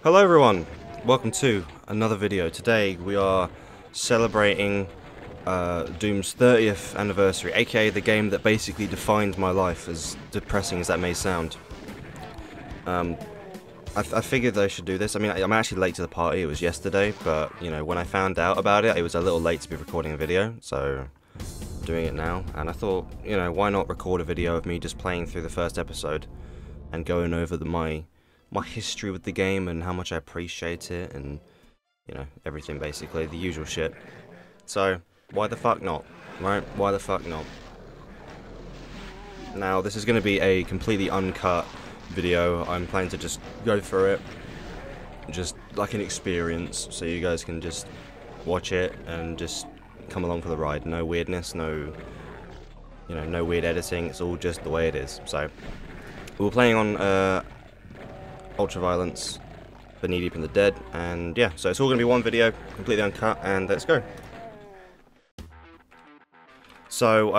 Hello everyone, welcome to another video. Today we are celebrating Doom's 30th anniversary, aka the game that basically defined my life, as depressing as that may sound. I figured I should do this. I mean, I'm actually late to the party, it was yesterday, but you know, when I found out about it, it was a little late to be recording a video, so I'm doing it now. And I thought, you know, why not record a video of me just playing through the first episode and going over my history with the game and how much I appreciate it and, you know, everything basically, the usual shit. So, why the fuck not, right? Why the fuck not? Now, this is going to be a completely uncut video. I'm planning to just go through it, just like an experience, so you guys can just watch it and just come along for the ride. No weirdness, no, you know, no weird editing, it's all just the way it is. So, we're playing on, Ultraviolence, the Knee Deep in the Dead, and yeah, so it's all going to be one video, completely uncut, and let's go. So,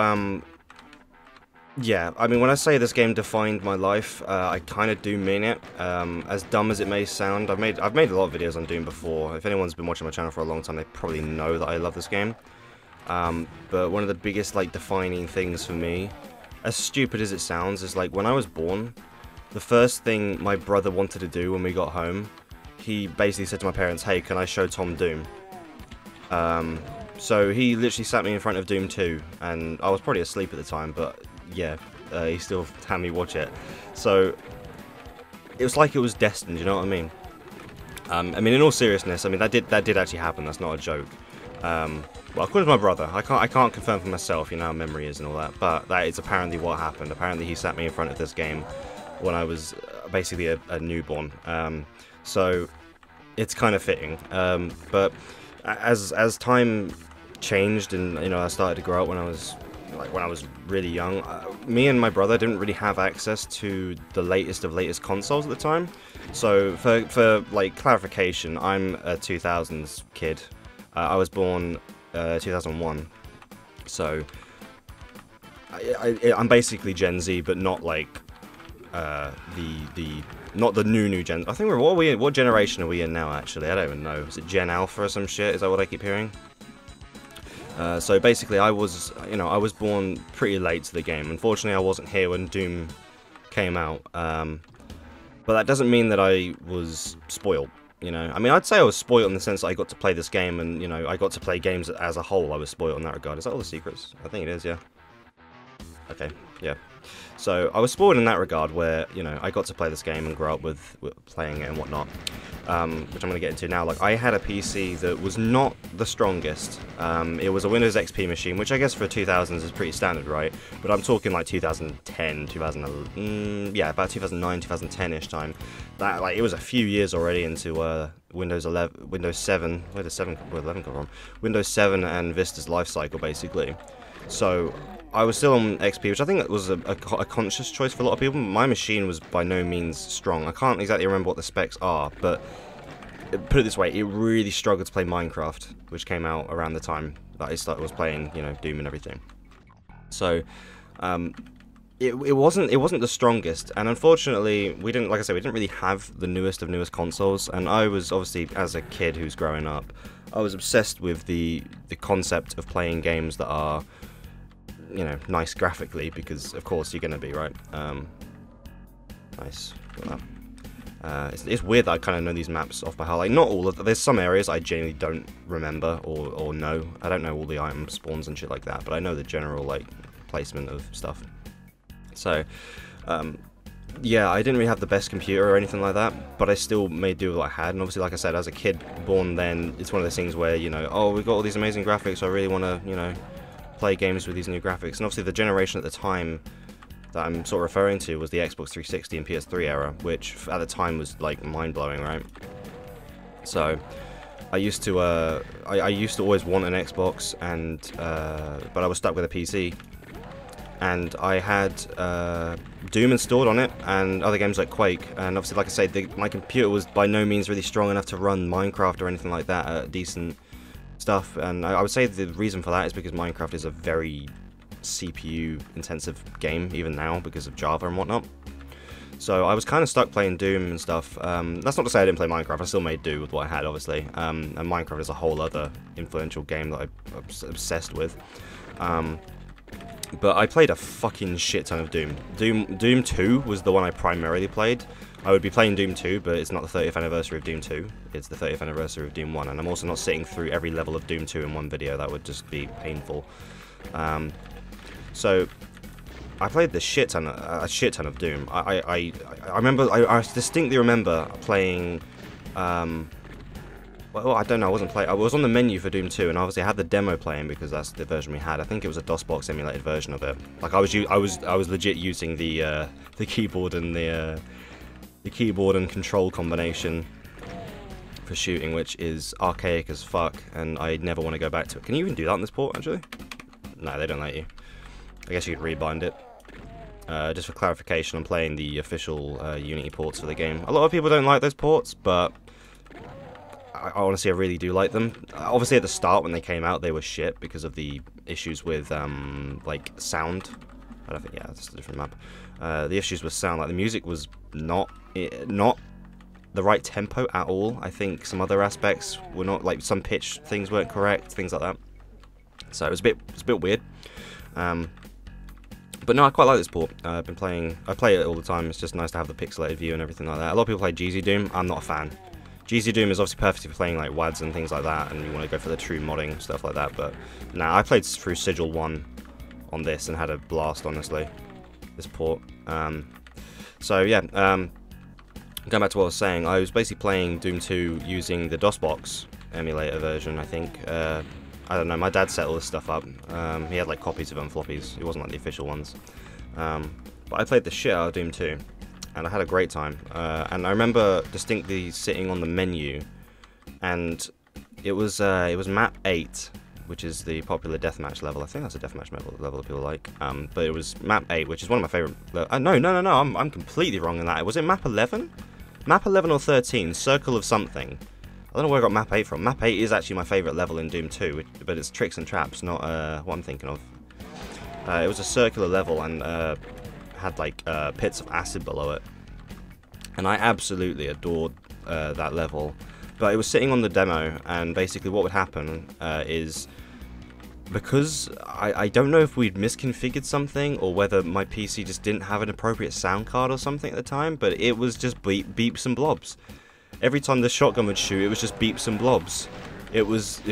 yeah, I mean, when I say this game defined my life, I kind of do mean it. As dumb as it may sound, I've made a lot of videos on Doom before. If anyone's been watching my channel for a long time, they probably know that I love this game. But one of the biggest, like, defining things for me, as stupid as it sounds, is like when I was born, the first thing my brother wanted to do when we got home, he basically said to my parents, "Hey, can I show Tom Doom?" So he literally sat me in front of Doom 2, and I was probably asleep at the time, but yeah, he still had me watch it. So it was like it was destined, you know what I mean? I mean, in all seriousness, I mean that did actually happen. That's not a joke. Well, according to my brother, I can't confirm for myself, you know how memory is and all that, but that is apparently what happened. Apparently he sat me in front of this game when I was basically a newborn, so it's kind of fitting. But as time changed and, you know, I started to grow up when I was really young, me and my brother didn't really have access to the latest of latest consoles at the time. So for like clarification, I'm a 2000s kid. I was born 2001, so I'm basically Gen Z, but not like not the new gen. I think what generation are we in now, actually? I don't even know. Is it Gen Alpha or some shit? Is that what I keep hearing? So basically I was born pretty late to the game. Unfortunately, I wasn't here when Doom came out. But that doesn't mean that I was spoiled, you know? I mean, I'd say I was spoiled in the sense that I got to play this game and, you know, I got to play games as a whole. I was spoiled in that regard. Is that all the secrets? I think it is, yeah. Okay, yeah. So I was spoiled in that regard, where, you know, I got to play this game and grow up with playing it and whatnot, which I'm going to get into now. Like, I had a PC that was not the strongest. It was a Windows XP machine, which I guess for 2000s is pretty standard, right? But I'm talking like 2010, 2011, yeah, about 2009, 2010-ish time. That, like, it was a few years already into Windows 11, Windows 7. Where did 11 come from? Windows 7 and Vista's life cycle, basically. So I was still on XP, which I think was a conscious choice for a lot of people. My machine was by no means strong. I can't exactly remember what the specs are, but put it this way, it really struggled to play Minecraft, which came out around the time that I was playing, you know, Doom and everything. So it wasn't the strongest, and unfortunately, like I said, we didn't really have the newest of newest consoles. And I was obviously, as a kid who's growing up, I was obsessed with the concept of playing games that are, you know, nice graphically, because of course you're gonna be, right? Nice. It's weird that I kind of know these maps off by heart. Like, not all of them. There's some areas I genuinely don't remember or know. I don't know all the item spawns and shit like that, but I know the general, like, placement of stuff. So, yeah, I didn't really have the best computer or anything like that, but I still made do with what I had. And obviously, like I said, as a kid born then, it's one of those things where, you know, oh, we've got all these amazing graphics, so I really want to, you know, play games with these new graphics. And obviously the generation at the time that I'm sort of referring to was the Xbox 360 and PS3 era, which at the time was like mind-blowing, right? So I used to always want an Xbox, and but I was stuck with a PC, and I had Doom installed on it and other games like Quake. And obviously, like I said, my computer was by no means really strong enough to run Minecraft or anything like that at decent stuff, and I would say the reason for that is because Minecraft is a very CPU intensive game even now because of Java and whatnot. So I was kind of stuck playing Doom and stuff. That's not to say I didn't play Minecraft. I still made do with what I had, obviously. And Minecraft is a whole other influential game that I'm obsessed with. But I played a fucking shit ton of Doom. Doom 2 was the one I primarily played. I would be playing Doom 2, but it's not the 30th anniversary of Doom 2. It's the 30th anniversary of Doom 1, and I'm also not sitting through every level of Doom 2 in one video. That would just be painful. So I played a shit ton of Doom. I remember, I distinctly remember playing. Well, I don't know. I was on the menu for Doom 2, and obviously I had the demo playing because that's the version we had. I think it was a DOSBox emulated version of it. Like I was legit using the keyboard and the keyboard and control combination for shooting, which is archaic as fuck, and I never want to go back to it. Can you even do that on this port, actually? No, they don't let you. I guess you could rebind it. Just for clarification, I'm playing the official Unity ports for the game. A lot of people don't like those ports, but honestly, I really do like them. Obviously, at the start when they came out, they were shit because of the issues with like sound. I don't think, yeah, it's a different map. The issues with sound, like the music was not the right tempo at all. I think some other aspects were not, like some pitch things weren't correct, things like that. So it was a bit weird. But no, I quite like this port. I play it all the time. It's just nice to have the pixelated view and everything like that. A lot of people play GZ Doom. I'm not a fan. GZ Doom is obviously perfect for playing like WADs and things like that, and you want to go for the true modding, stuff like that, but nah, I played through Sigil 1 on this and had a blast, honestly, this port. So yeah, going back to what I was saying, I was basically playing Doom 2 using the DOSBox emulator version, I think. I don't know, my dad set all this stuff up. He had like copies of it on floppies, it wasn't like the official ones. But I played the shit out of Doom 2. And I had a great time, and I remember distinctly sitting on the menu, and it was map 8, which is the popular deathmatch level. I think that's a deathmatch level that people like. But it was map 8, which is one of my favorite. No, I'm completely wrong in that. Was it map 11? Map 11 or 13? Circle of something. I don't know where I got map 8 from. Map 8 is actually my favorite level in Doom 2, but it's tricks and traps, not what I'm thinking of. It was a circular level and had like pits of acid below it, and I absolutely adored that level. But it was sitting on the demo, and basically what would happen is, because I don't know if we'd misconfigured something or whether my PC just didn't have an appropriate sound card or something at the time, but it was just beeps and blobs. Every time the shotgun would shoot, it was just beeps and blobs. It was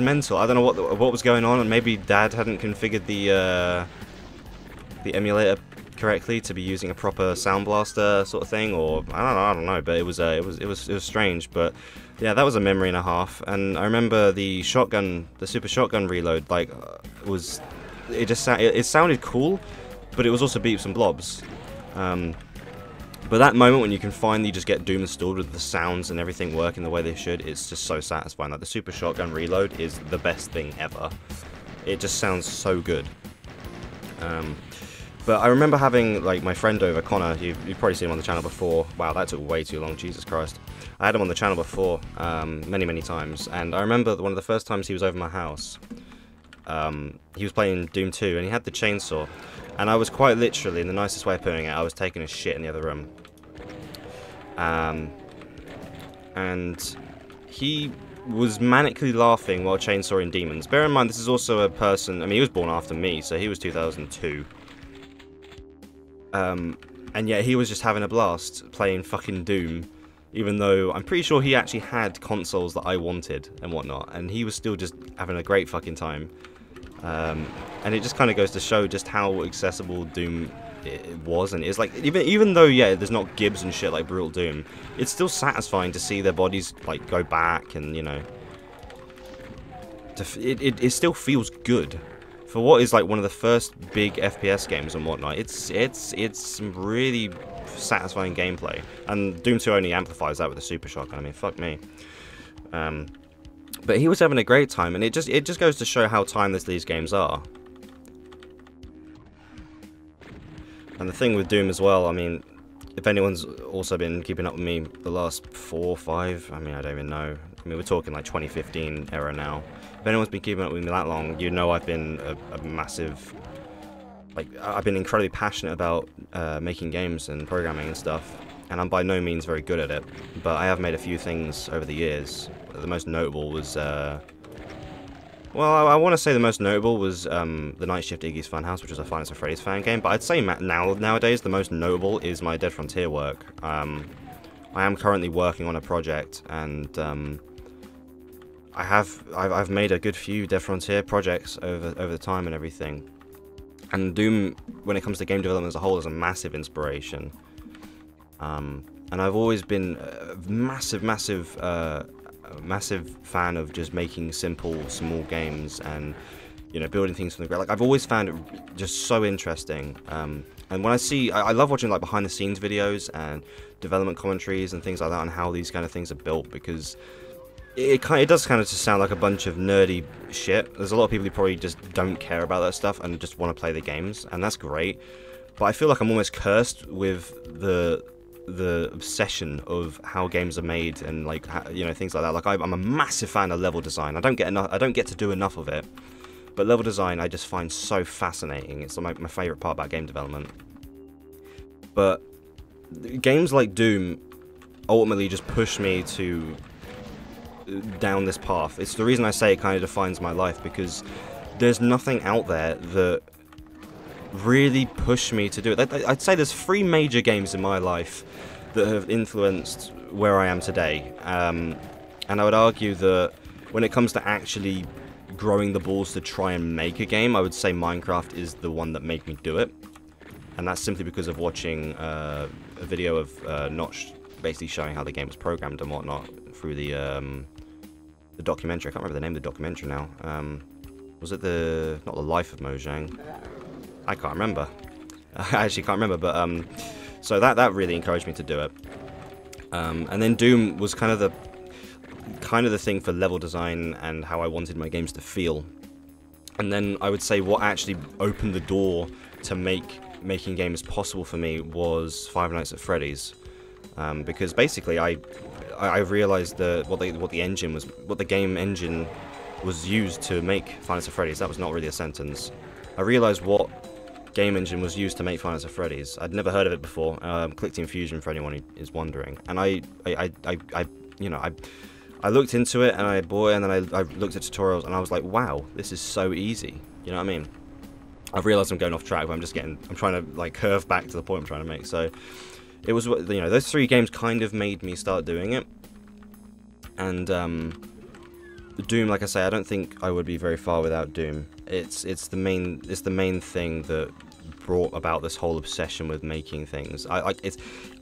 mental. I don't know what was going on, and maybe Dad hadn't configured the emulator correctly to be using a proper sound blaster sort of thing, or I don't know. But it was strange. But yeah, that was a memory and a half. And I remember the shotgun, the super shotgun reload, like it sounded cool, but it was also beeps and blobs. But that moment when you can finally just get Doom installed with the sounds and everything working the way they should, it's just so satisfying. Like the super shotgun reload is the best thing ever. It just sounds so good. But I remember having like my friend over, Connor. You've probably seen him on the channel before. Wow, that took way too long. Jesus Christ. I had him on the channel before many times, and I remember one of the first times he was over my house. He was playing Doom 2, and he had the chainsaw. And I was quite literally, in the nicest way of putting it, I was taking a shit in the other room. And he was manically laughing while chainsawing demons. Bear in mind, this is also a person, I mean, he was born after me, so he was 2002. And yet he was just having a blast playing fucking Doom, even though I'm pretty sure he actually had consoles that I wanted and whatnot, and he was still just having a great fucking time. And it just kind of goes to show just how accessible Doom it was and is. Like, even though, yeah, there's not gibs and shit like Brutal Doom, it's still satisfying to see their bodies like go back, and you know, it still feels good for what is like one of the first big FPS games and whatnot. It's some really satisfying gameplay, and Doom 2 only amplifies that with the super shotgun. I mean, fuck me. But he was having a great time, and it just goes to show how timeless these games are. And the thing with Doom as well, I mean, if anyone's also been keeping up with me the last 4 or 5, I mean, I don't even know. I mean, we're talking like 2015 era now. If anyone's been keeping up with me that long, you know I've been a massive like I've been incredibly passionate about making games and programming and stuff, and I'm by no means very good at it, but I have made a few things over the years. The most notable was, well, I want to say the most notable was the Night Shift Iggy's Funhouse, which is a Five Nights at Freddy's fan game, but I'd say nowadays the most notable is my Dead Frontier work. I am currently working on a project, and I've made a good few Dead Frontier projects over the time and everything. And Doom, when it comes to game development as a whole, is a massive inspiration. And I've always been a massive fan of just making simple, small games and, you know, building things from the ground. Like, I've always found it just so interesting. And when I love watching like behind the scenes videos and development commentaries and things like that on how these kind of things are built, because it does kind of just sound like a bunch of nerdy shit. There's a lot of people who probably just don't care about that stuff and just want to play the games, and that's great. But I feel like I'm almost cursed with the obsession of how games are made and, like, you know, things like that. Like, I'm a massive fan of level design. I don't get to do enough of it, but level design I just find so fascinating. It's like my favorite part about game development. But games like Doom ultimately just push me to down this path. It's the reason I say it kind of defines my life, because there's nothing out there that really pushed me to do it. I'd say there's 3 major games in my life that have influenced where I am today, and I would argue that when it comes to actually growing the balls to try and make a game, I would say Minecraft is the one that made me do it, and that's simply because of watching a video of Notch basically showing how the game was programmed and whatnot through the documentary. I can't remember the name of the documentary now. Was it not the Life of Mojang? I can't remember. I actually can't remember, but so that really encouraged me to do it. And then Doom was kind of the thing for level design and how I wanted my games to feel. And then I would say what actually opened the door to making games possible for me was Five Nights at Freddy's, because basically I realized that what the game engine was used to make Five Nights at Freddy's. That was not really a sentence. I realized what game engine was used to make Five Nights at Freddy's. I'd never heard of it before. Clicked in Fusion for anyone who is wondering. And I looked into it and I bought it, and then I looked at tutorials and I was like, wow, this is so easy. You know what I mean? I've realized I'm going off track, but I'm trying to like curve back to the point I'm trying to make. So it was, you know, those 3 games kind of made me start doing it. And Doom, like I say, I don't think I would be very far without Doom. It's the main thing that brought about this whole obsession with making things. I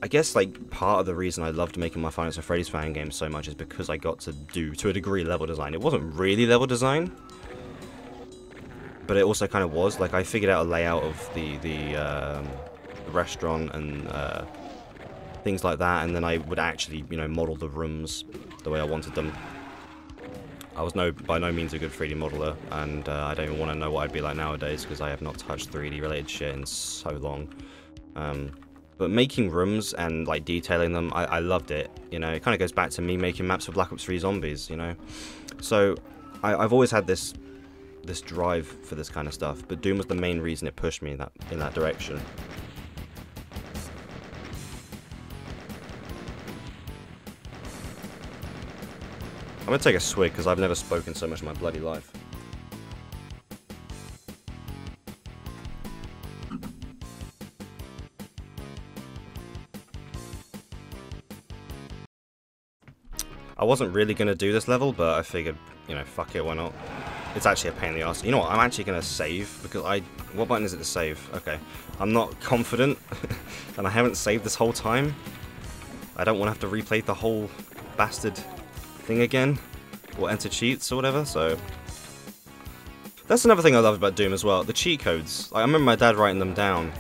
guess like part of the reason I loved making my Five Nights at Freddy's fan games so much is because I got to do, to a degree, level design. It wasn't really level design, but it also kind of was. Like, I figured out a layout of the restaurant and things like that, and then I would actually, you know, model the rooms the way I wanted them. I was by no means a good 3D modeler, and I don't even want to know what I'd be like nowadays, because I have not touched 3D related shit in so long. But making rooms and like detailing them, I loved it. You know, it kind of goes back to me making maps for Black Ops 3 Zombies. You know, so I've always had this drive for this kind of stuff. But Doom was the main reason it pushed me in that direction. I'm gonna take a swig because I've never spoken so much in my bloody life. I wasn't really gonna do this level, but I figured, you know, fuck it, why not? It's actually a pain in the arse. You know what? I'm actually gonna save because what button is it to save? Okay, I'm not confident, and I haven't saved this whole time. I don't want to have to replay the whole bastard thing again, or enter cheats or whatever. So that's another thing I love about Doom as well, the cheat codes. Like, I remember my dad writing them down,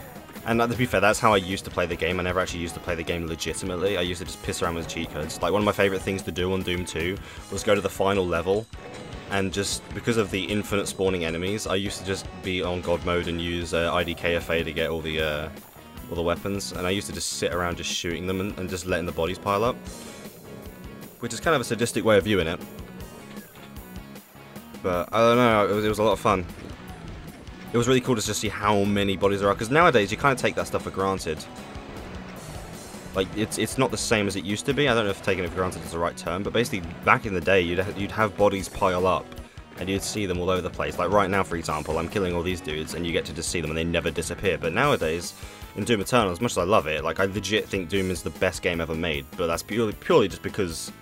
and to be fair, that's how I used to play the game. I never actually used to play the game legitimately. I used to just piss around with cheat codes. Like, one of my favorite things to do on Doom 2 was go to the final level, and just because of the infinite spawning enemies, I used to just be on god mode and use IDKFA to get all the weapons, and I used to just sit around just shooting them and just letting the bodies pile up, which is kind of a sadistic way of viewing it. But I don't know, it was a lot of fun. it was really cool to just see how many bodies there are, because nowadays you kind of take that stuff for granted. Like, it's not the same as it used to be. I don't know if taking it for granted is the right term, but basically back in the day you'd have bodies pile up and you'd see them all over the place. Like right now, for example, I'm killing all these dudes and you get to just see them and they never disappear. But nowadays, in Doom Eternal, as much as I love it, like I legit think Doom is the best game ever made, but that's purely just because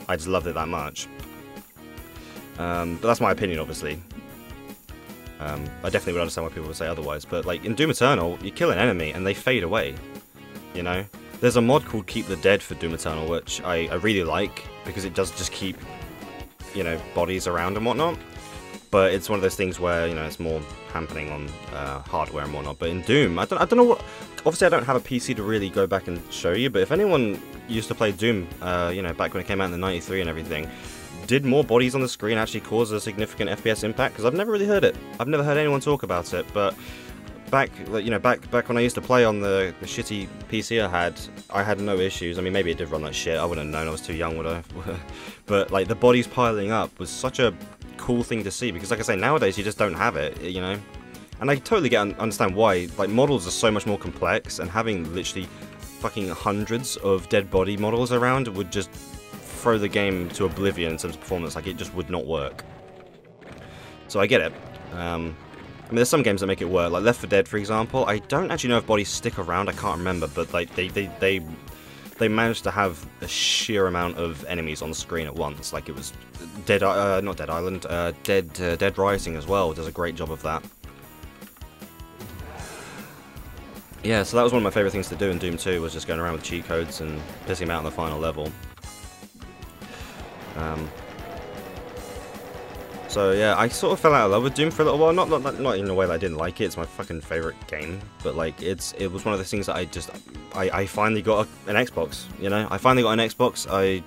I just loved it that much. But that's my opinion, obviously. I definitely would understand why people would say otherwise, but like in Doom Eternal, you kill an enemy and they fade away, you know? There's a mod called Keep the Dead for Doom Eternal, which I really like, because it does just keep, you know, bodies around and whatnot. But it's one of those things where, you know, it's more happening on hardware and whatnot. But in Doom, I don't know what... Obviously, I don't have a PC to really go back and show you, but if anyone used to play Doom, you know, back when it came out in the '93 and everything, did more bodies on the screen actually cause a significant FPS impact? Because I've never really heard it. I've never heard anyone talk about it, but... Back when I used to play on the shitty PC I had no issues. I mean, maybe it did run like shit. I wouldn't have known. I was too young, would I? But like the bodies piling up was such a cool thing to see, because, like I say, nowadays you just don't have it, you know. And I totally understand why. Like, models are so much more complex, and having literally fucking hundreds of dead body models around would just throw the game to oblivion in terms of performance. Like, it just would not work. So I get it. I mean, there's some games that make it work, like Left 4 Dead, for example. I don't actually know if bodies stick around, I can't remember, but like they managed to have a sheer amount of enemies on the screen at once. Like, it was not Dead Island, Dead Rising as well does a great job of that. Yeah, so that was one of my favourite things to do in Doom 2, was just going around with cheat codes and pissing them out on the final level. So yeah, I sort of fell out of love with Doom for a little while. Not in a way that I didn't like it. It's my fucking favourite game, but like it was one of those things that I finally got an Xbox. You know, I finally got an Xbox. I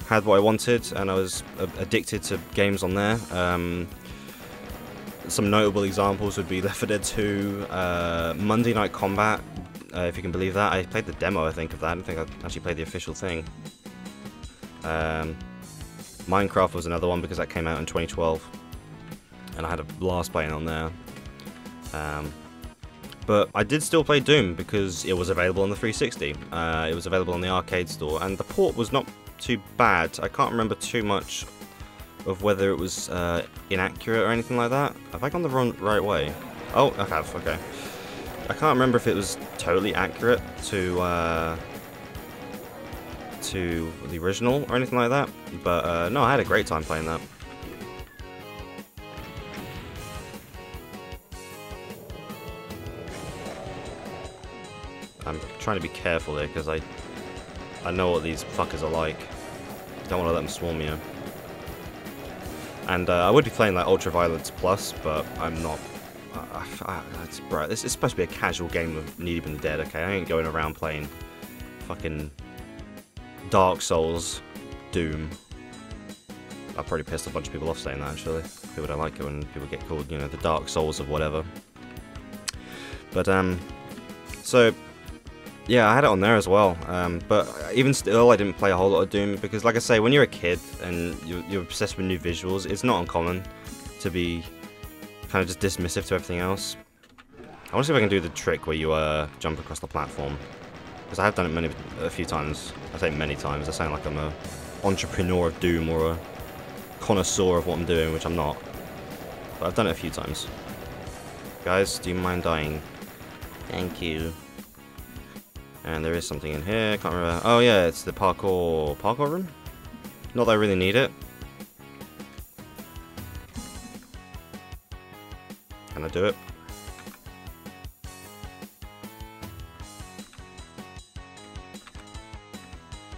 had what I wanted, and I was addicted to games on there. Some notable examples would be Left 4 Dead 2, Monday Night Combat, if you can believe that. I played the demo, I think, of that. I don't think I actually played the official thing. Minecraft was another one, because that came out in 2012, and I had a blast playing on there. But I did still play Doom because it was available on the 360. It was available on the arcade store, and the port was not too bad. I can't remember too much of whether it was inaccurate or anything like that. Have I gone the right way? Oh, I have, okay. I can't remember if it was totally accurate to the original or anything like that, but no, I had a great time playing that. I'm trying to be careful here, because I know what these fuckers are like. Don't want to let them swarm you. And I would be playing like Ultraviolence Plus, but I'm not. Bro, this is supposed to be a casual game of Need Even Dead, okay? I ain't going around playing fucking Dark Souls, Doom. I probably pissed a bunch of people off saying that, actually. People don't like it when people get called, you know, the Dark Souls of whatever. But, so, yeah, I had it on there as well. But even still, I didn't play a whole lot of Doom, because, like I say, when you're a kid and you're obsessed with new visuals, it's not uncommon to be kind of just dismissive to everything else. I want to see if I can do the trick where you jump across the platform, because I have done it a few times. I say many times. I sound like I'm a entrepreneur of Doom or a connoisseur of what I'm doing, which I'm not. But I've done it a few times. Guys, do you mind dying? Thank you. And there is something in here. I can't remember. Oh yeah, it's the parkour room. Not that I really need it. Can I do it?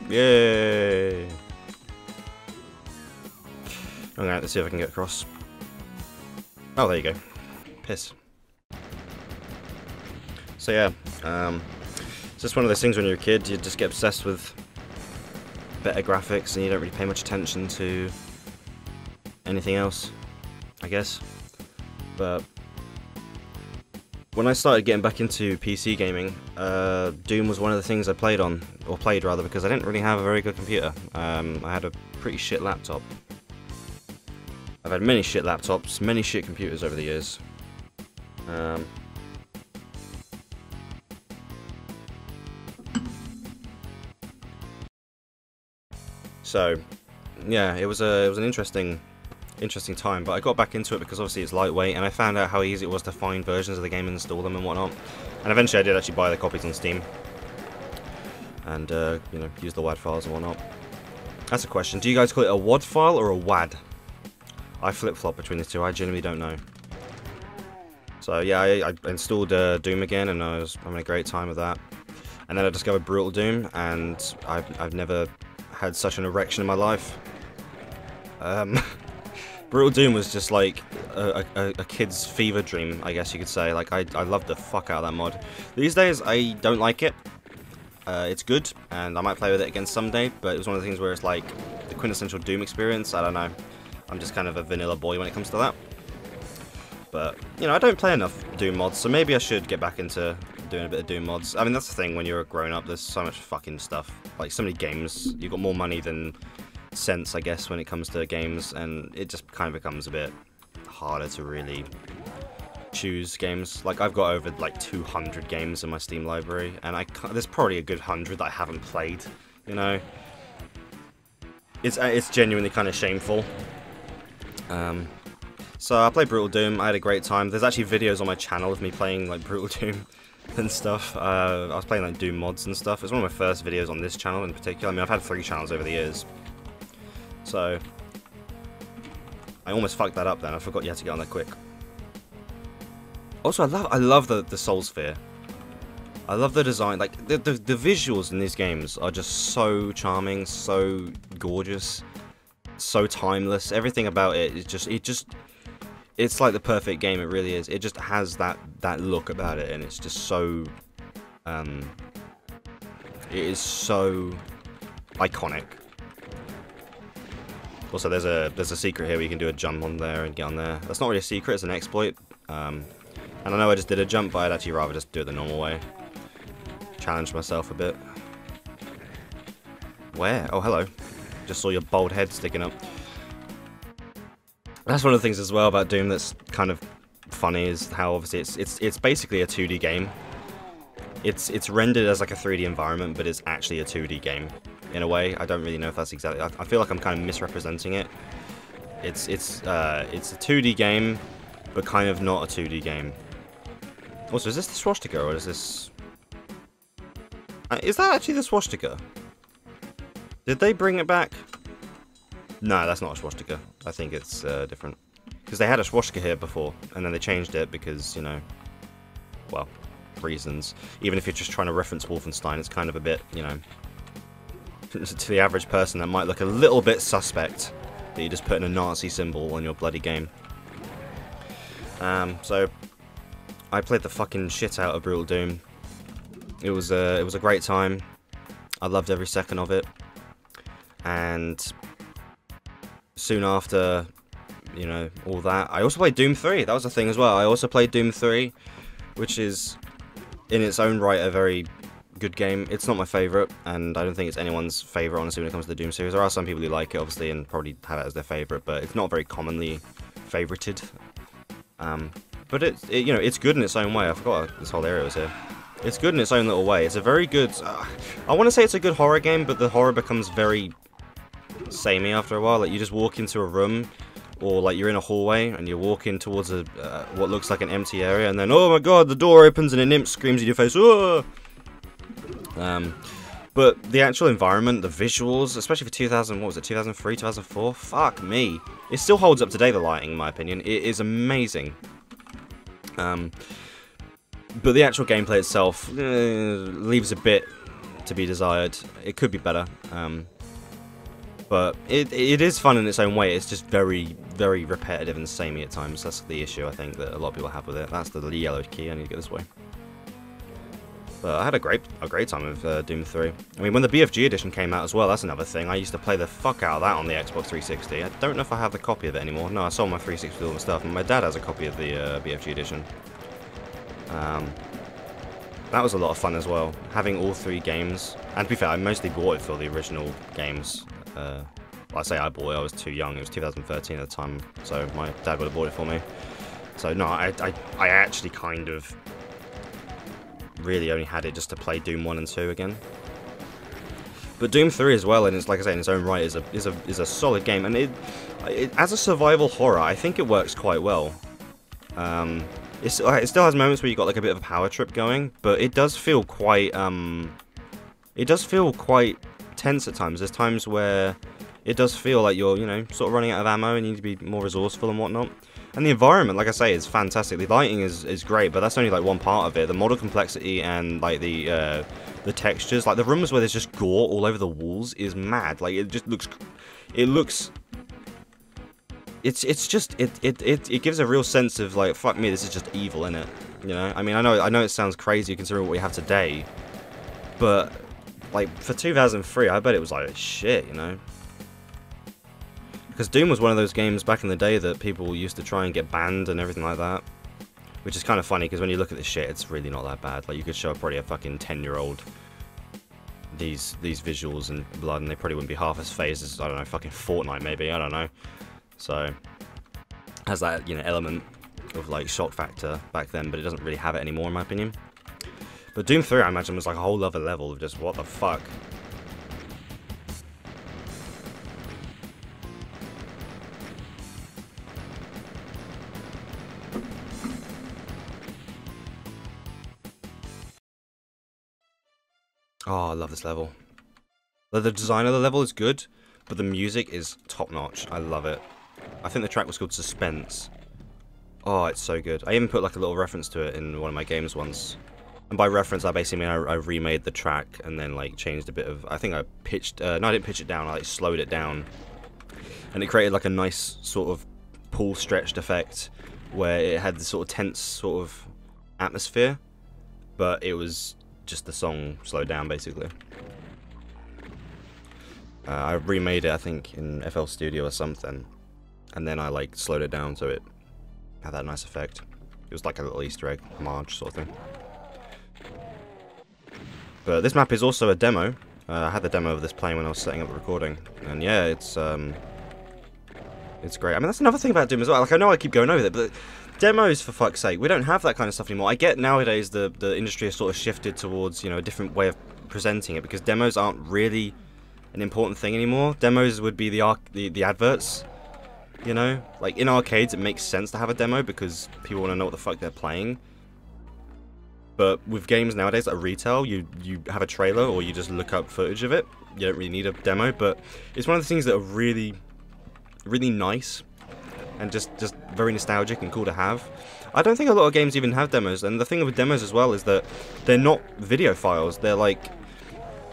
Yay! Okay, let's see if I can get across. Oh, there you go. Piss. So yeah, it's just one of those things when you're a kid, you just get obsessed with better graphics and you don't really pay much attention to anything else, I guess. But when I started getting back into PC gaming, Doom was one of the things I played on, or played rather, because I didn't really have a very good computer. I had a pretty shit laptop. I've had many shit laptops, many shit computers over the years. So, yeah, it was an interesting time, but I got back into it because obviously it's lightweight, and I found out how easy it was to find versions of the game and install them and whatnot. And eventually I did actually buy the copies on Steam, and you know, use the WAD files and whatnot. That's a question. Do you guys call it a WAD file or a WAD? I flip-flop between the two. I genuinely don't know. So yeah, I installed Doom again, and I was having a great time with that. And then I discovered Brutal Doom, and I've never had such an erection in my life. Brutal Doom was just like a kid's fever dream, I guess you could say. Like, I loved the fuck out of that mod. These days, I don't like it. It's good, and I might play with it again someday, but it was one of the things where it's like the quintessential Doom experience. I don't know. I'm just kind of a vanilla boy when it comes to that. But, you know, I don't play enough Doom mods, so maybe I should get back into doing a bit of Doom mods. I mean, that's the thing, when you're a grown-up, there's so much fucking stuff. Like, so many games. You've got more money than sense, I guess, when it comes to games, and it just kind of becomes a bit harder to really choose games. Like, I've got over, like, 200 games in my Steam library, and there's probably a good 100 that I haven't played, you know? It's genuinely kind of shameful. So I played Brutal Doom, I had a great time. There's actually videos on my channel of me playing, like, Brutal Doom and stuff. I was playing, like, Doom mods and stuff. It was one of my first videos on this channel in particular. I mean, I've had 3 channels over the years. So, I almost fucked that up then. I forgot you had to get on there quick. Also, I love the Soul Sphere. I love the design. Like, the visuals in these games are just so charming, so gorgeous, so timeless. Everything about it is just, it's like the perfect game. It really is. It just has that look about it, and it's just so, it is so iconic. Also, there's a secret here where you can do a jump on there and get on there. That's not really a secret, it's an exploit. And I know I just did a jump, but I'd actually rather just do it the normal way. Challenge myself a bit. Where? Oh, hello. Just saw your bald head sticking up. That's one of the things as well about Doom that's kind of funny, is how obviously it's basically a 2D game. It's rendered as like a 3D environment, but it's actually a 2D game. In a way, I don't really know if that's exactly. I feel like I'm kind of misrepresenting it. It's a 2D game, but kind of not a 2D game. Also, is this the swastika, or is this? Is that actually the swastika? Did they bring it back? No, that's not a swastika. I think it's different. Because they had a swastika here before, and then they changed it because, you know, well, reasons. Even if you're just trying to reference Wolfenstein, it's kind of a bit, you know, to the average person that might look a little bit suspect that you're just putting a Nazi symbol on your bloody game. So I played the fucking shit out of Brutal Doom. It was a great time. I loved every second of it. And soon after, you know, all that, I also played Doom 3. That was a thing as well. I also played Doom 3, which is in its own right a very good game. It's not my favourite, and I don't think it's anyone's favourite, honestly, when it comes to the Doom series. There are some people who like it, obviously, and probably have it as their favourite, but it's not very commonly favorited. But you know, it's good in its own way. I forgot this whole area was here. It's good in its own little way. It's a very good. I want to say it's a good horror game, but the horror becomes very samey after a while. Like, you just walk into a room, or like you're in a hallway and you're walking towards a what looks like an empty area, and then oh my god, the door opens and an imp screams in your face. Oh! But the actual environment, the visuals, especially for 2000, what was it, 2003, 2004? Fuck me. It still holds up today, the lighting, in my opinion. It is amazing. But the actual gameplay itself leaves a bit to be desired. It could be better. But it is fun in its own way. It's just very, very repetitive and samey at times. That's the issue, I think, that a lot of people have with it. That's the yellow key. I need to get this way. But I had a great time with Doom 3. I mean, when the BFG edition came out as well, that's another thing. I used to play the fuck out of that on the Xbox 360. I don't know if I have the copy of it anymore. No, I sold my 360 with all the stuff, and my dad has a copy of the BFG edition. That was a lot of fun as well, having all 3 games. And to be fair, I mostly bought it for the original games. Well, I say I bought it, I was too young. It was 2013 at the time, so my dad would have bought it for me. So no, I actually kind of really only had it just to play Doom 1 and 2 again. But Doom 3 as well, and it's like I say in its own right, is a solid game, and it as a survival horror, I think it works quite well. It still has moments where you got like a bit of a power trip going, but it does feel quite tense at times. There's times where it does feel like you're, you know, sort of running out of ammo and you need to be more resourceful and whatnot. And the environment, like I say, is fantastic. The lighting is great, but that's only like one part of it. The model complexity and like the textures, like the rooms where there's just gore all over the walls, is mad. Like it just looks, it gives a real sense of like, fuck me, this is just evil, innit? You know, I mean, I know it sounds crazy considering what we have today, but like for 2003, I bet it was like shit, you know. Because Doom was one of those games back in the day that people used to try and get banned and everything like that. Which is kind of funny, because when you look at this shit, it's really not that bad. Like, you could show probably a fucking 10-year-old these visuals and blood, and they probably wouldn't be half as phased as, I don't know, fucking Fortnite maybe, I don't know. So, has that, you know, element of, like, shock factor back then, but it doesn't really have it anymore, in my opinion. But Doom 3, I imagine, was like a whole other level of just, what the fuck? Oh, I love this level. The design of the level is good, but the music is top-notch. I love it. I think the track was called Suspense. Oh, it's so good. I even put like a little reference to it in one of my games once. And by reference, I basically mean I remade the track and then like changed a bit of... I think I pitched... no, I didn't pitch it down. I like slowed it down. And it created like a nice sort of pull-stretched effect where it had this sort of tense sort of atmosphere, but it was just the song slowed down basically. I remade it, I think, in FL Studio or something, and then I like slowed it down so it had that nice effect. It was like a little Easter egg homage sort of thing. But this map is also a demo. I had the demo of this playing when I was setting up the recording, and yeah, it's great. I mean, that's another thing about Doom as well. Like, I know I keep going over it, but demos, for fuck's sake, we don't have that kind of stuff anymore. I get nowadays the industry has sort of shifted towards, you know, a different way of presenting it, because demos aren't really an important thing anymore. Demos would be the adverts, you know? Like, in arcades, it makes sense to have a demo because people want to know what the fuck they're playing. But with games nowadays, like retail, you have a trailer or you just look up footage of it. You don't really need a demo, but it's one of the things that are really, really nice and just very nostalgic and cool to have. I don't think a lot of games even have demos, and the thing with demos as well is that they're not video files. They're like,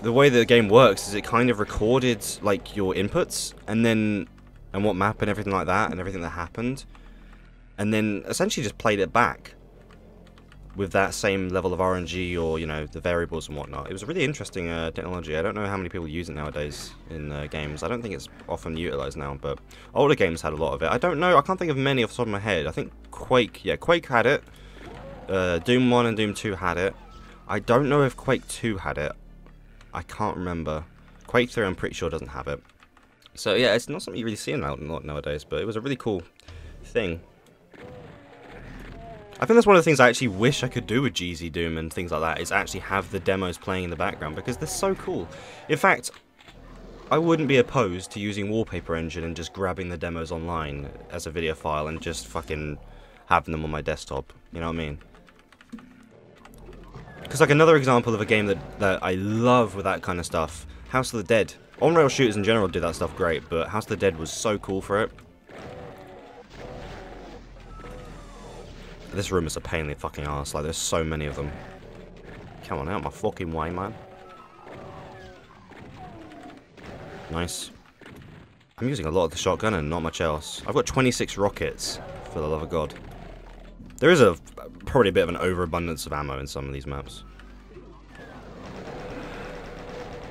the way the game works is it kind of recorded like your inputs and what map and everything like that and everything that happened, and then essentially just played it back with that same level of RNG or, you know, the variables and whatnot. It was a really interesting technology. I don't know how many people use it nowadays in games. I don't think it's often utilized now, but older games had a lot of it. I don't know, I can't think of many off the top of my head. I think Quake had it. Doom 1 and Doom 2 had it. I don't know if Quake 2 had it. I can't remember. Quake 3 I'm pretty sure doesn't have it. So yeah, it's not something you really see nowadays, but it was a really cool thing. I think that's one of the things I actually wish I could do with GZ Doom and things like that, is actually have the demos playing in the background, because they're so cool. In fact, I wouldn't be opposed to using Wallpaper Engine and just grabbing the demos online as a video file and just fucking having them on my desktop, you know what I mean? Because like another example of a game that I love with that kind of stuff, House of the Dead. On-rail shooters in general do that stuff great, but House of the Dead was so cool for it. This room is a pain in the fucking arse. Like, there's so many of them. Come on, out my fucking way, man. Nice. I'm using a lot of the shotgun and not much else. I've got 26 rockets, for the love of God. There is probably a bit of an overabundance of ammo in some of these maps.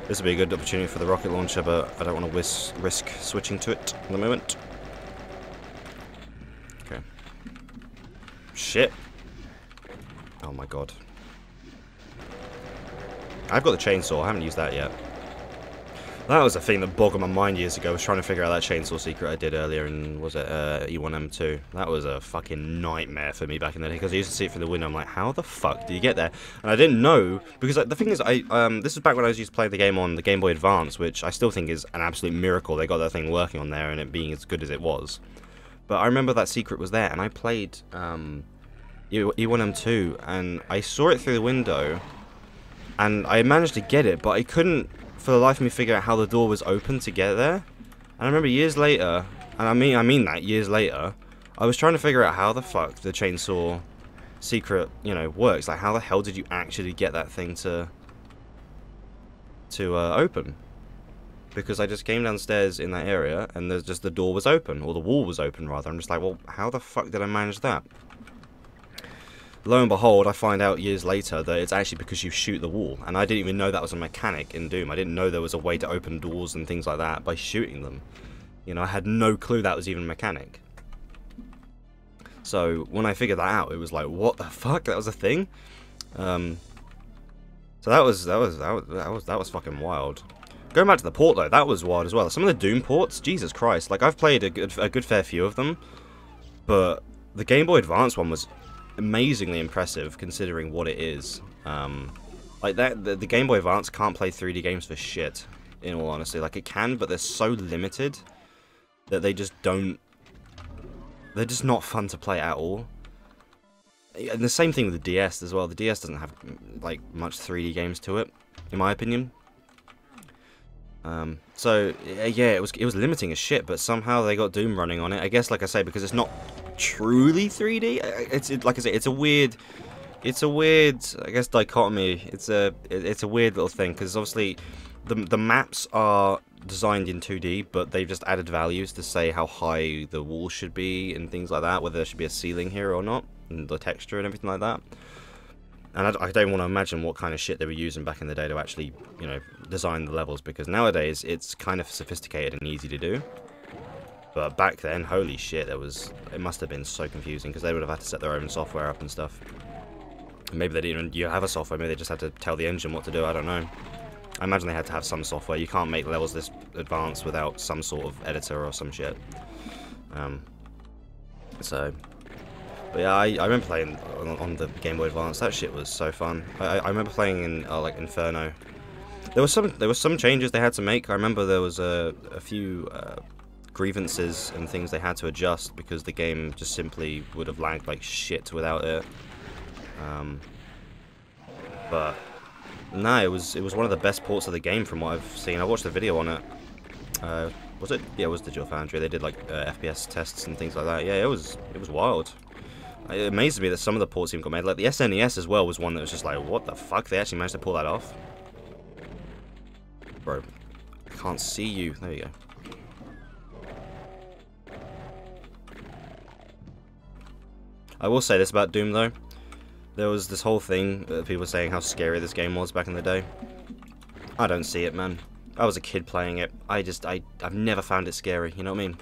This would be a good opportunity for the rocket launcher, but I don't want to risk switching to it at the moment. Okay. Shit. Oh my god. I've got the chainsaw, I haven't used that yet. That was a thing that bogged my mind years ago. I was trying to figure out that chainsaw secret I did earlier in, was it E1M2? That was a fucking nightmare for me back in the day, because I used to see it through the window. I'm like, how the fuck do you get there? And I didn't know, because like, the thing is, this is back when I was used to play the game on the Game Boy Advance, which I still think is an absolute miracle. They got that thing working on there and it being as good as it was. But I remember that secret was there, and I played E1M2, and I saw it through the window, and I managed to get it, but I couldn't for the life of me figure out how the door was open to get there. And I remember years later, and I mean that years later, I was trying to figure out how the fuck the chainsaw secret, you know, works. Like, how the hell did you actually get that thing to open? Because I just came downstairs in that area and there's just the door was open, or the wall was open rather. I'm just like, well, how the fuck did I manage that? Lo and behold, I find out years later that it's actually because you shoot the wall, and I didn't even know that was a mechanic in Doom. I didn't know there was a way to open doors and things like that by shooting them. You know, I had no clue that was even a mechanic. So when I figured that out, it was like, what the fuck? That was a thing. So that was fucking wild. Going back to the port though, that was wild as well. Some of the Doom ports, Jesus Christ! Like, I've played a good fair few of them, but the Game Boy Advance one was amazingly impressive considering what it is. Like that, the Game Boy Advance can't play 3D games for shit. In all honesty, like it can, but they're so limited that they just don't. They're just not fun to play at all. And the same thing with the DS as well. The DS doesn't have like much 3D games to it, in my opinion. So yeah, it was limiting as shit, but somehow they got Doom running on it. I guess, like I say, because it's not truly 3D. It's like I say, it's a weird, I guess, dichotomy. It's a weird little thing, because obviously the maps are designed in 2D, but they've just added values to say how high the wall should be and things like that, whether there should be a ceiling here or not, and the texture and everything like that. And I don't want to imagine what kind of shit they were using back in the day to actually, you know, design the levels, because nowadays it's kind of sophisticated and easy to do. But back then, holy shit, it must have been so confusing, because they would have had to set their own software up and stuff. Maybe they didn't even have a software, maybe they just had to tell the engine what to do, I don't know. I imagine they had to have some software. You can't make levels this advanced without some sort of editor or some shit. But yeah, I remember playing on the Game Boy Advance. That shit was so fun. I remember playing in like Inferno. There was some changes they had to make. I remember there was a few grievances and things they had to adjust, because the game just simply would have lagged like shit without it. But no, it was one of the best ports of the game from what I've seen. I watched a video on it. Was it? Yeah, it was Digital Foundry. They did like FPS tests and things like that. Yeah, it was wild. It amazes me that some of the ports even got made. Like the SNES as well was one that was just like, what the fuck? They actually managed to pull that off. Bro, I can't see you. There you go. I will say this about Doom though. There was this whole thing that people were saying how scary this game was back in the day. I don't see it, man. I was a kid playing it. I've never found it scary, you know what I mean?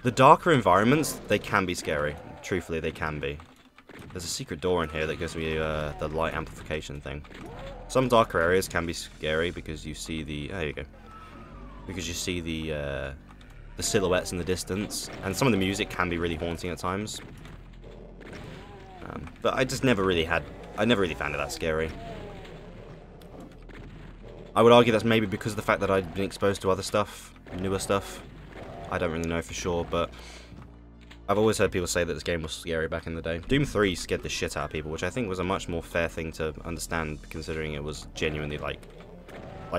The darker environments, they can be scary. Truthfully, they can be. There's a secret door in here that gives me the light amplification thing. Some darker areas can be scary because you see the... There you go. Because you see the silhouettes in the distance. And some of the music can be really haunting at times. But I just never really found it that scary. I would argue that's maybe because of the fact that I'd been exposed to other stuff, newer stuff. I don't really know for sure, but I've always heard people say that this game was scary back in the day. Doom 3 scared the shit out of people, which I think was a much more fair thing to understand, considering it was genuinely like